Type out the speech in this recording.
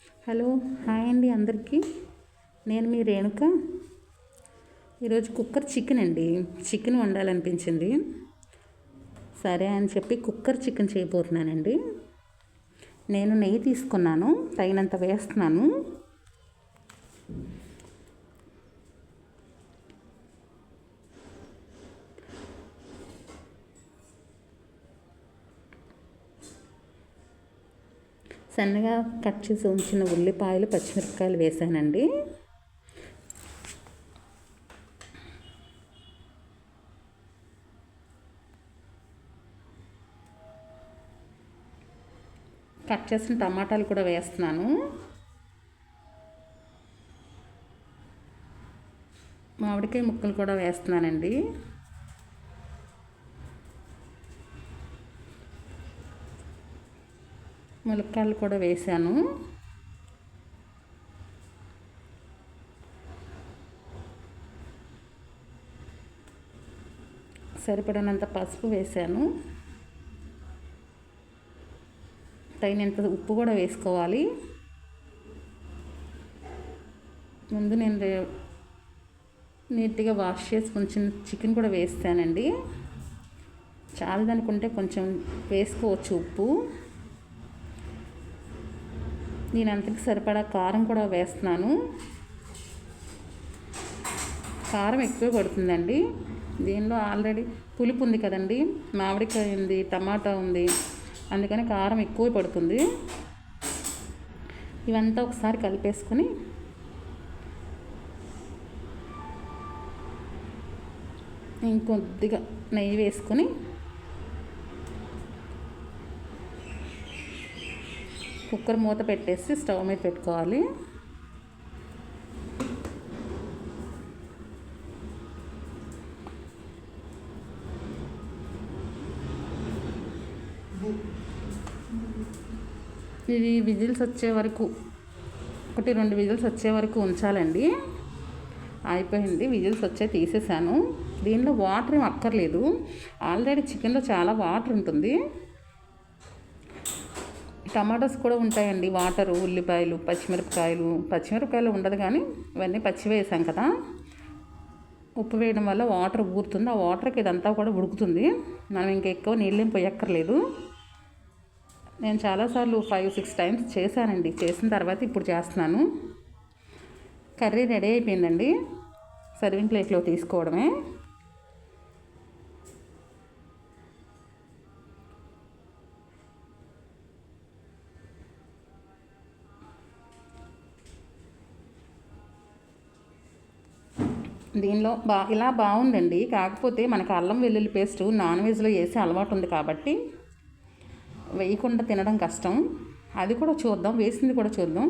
Hello, hi అండి అందరికీ. నేను మీ రేణుక. ఈరోజు కుక్కర్ చికెన్ అండి. చికెన్ వండాలనిపించింది, సరే అని చెప్పి కుక్కర్ చికెన్ చేయబోతున్నానండి. నేను నెయ్యి తీసుకున్నాను, తగినంత వేస్తున్నాను. సన్నగా కట్ చేసి ఉంచిన ఉల్లిపాయలు, పచ్చిమిరపకాయలు వేసానండి. కట్ చేసిన టమాటాలు కూడా వేస్తున్నాను. మామిడికాయ ముక్కలు కూడా వేస్తున్నానండి. ములక్కాయలు కూడా వేసాను. సరిపడినంత పసుపు వేసాను. తగినంత ఉప్పు కూడా వేసుకోవాలి. ముందు నేను నీట్గా వాష్ చేసి కొంచెం చికెన్ కూడా వేస్తానండి. చాలదనుకుంటే కొంచెం వేసుకోవచ్చు ఉప్పు. నేను అంతకి సరిపడా కారం కూడా వేస్తున్నాను. కారం ఎక్కువ పడుతుందండి. దీనిలో ఆల్రెడీ పులుపు ఉంది కదండి, మామిడికాయ ఉంది, టమాటా ఉంది, అందుకని కారం ఎక్కువ పడుతుంది. ఇవంతా ఒకసారి కలిపేసుకొని ఇంకొద్దిగా నెయ్యి వేసుకొని కుక్కర్ మూత పెట్టేసి స్టవ్ మీద పెట్టుకోవాలి. ఇది విజిల్స్ వచ్చే వరకు, 1-2 విజిల్స్ వచ్చే వరకు ఉంచాలండి. అయిపోయింది, విజిల్స్ వచ్చే తీసేసాను. దీనిలో వాటర్ ఏం అక్కర్లేదు, ఆల్రెడీ చికెన్లో చాలా వాటర్ ఉంటుంది. టమాటోస్ కూడా ఉంటాయండి, వాటరు, ఉల్లిపాయలు, పచ్చిమిరపకాయలు ఉండదు కానీ ఇవన్నీ పచ్చి వేసాం కదా. ఉప్పు వేయడం వల్ల వాటర్ ఊరుతుంది. ఆ వాటర్కి ఇదంతా కూడా ఉడుకుతుంది. మనం ఇంకెక్కువ నీళ్ళేం పోయక్కర్లేదు. నేను చాలాసార్లు 5-6 టైమ్స్ చేశానండి. చేసిన తర్వాత ఇప్పుడు చేస్తున్నాను. కర్రీ రెడీ అయిపోయిందండి. సర్వింగ్ ప్లేట్లో తీసుకోవడమే. దీనిలో ఇలా బాగుందండి. కాకపోతే మనకు అల్లం వెల్లుల్లి పేస్ట్ నాన్ వెజ్లో వేసే అలవాటు ఉంది కాబట్టి వేయకుండా తినడం కష్టం. అది కూడా చూద్దాం, వేసింది కూడా చూద్దాం.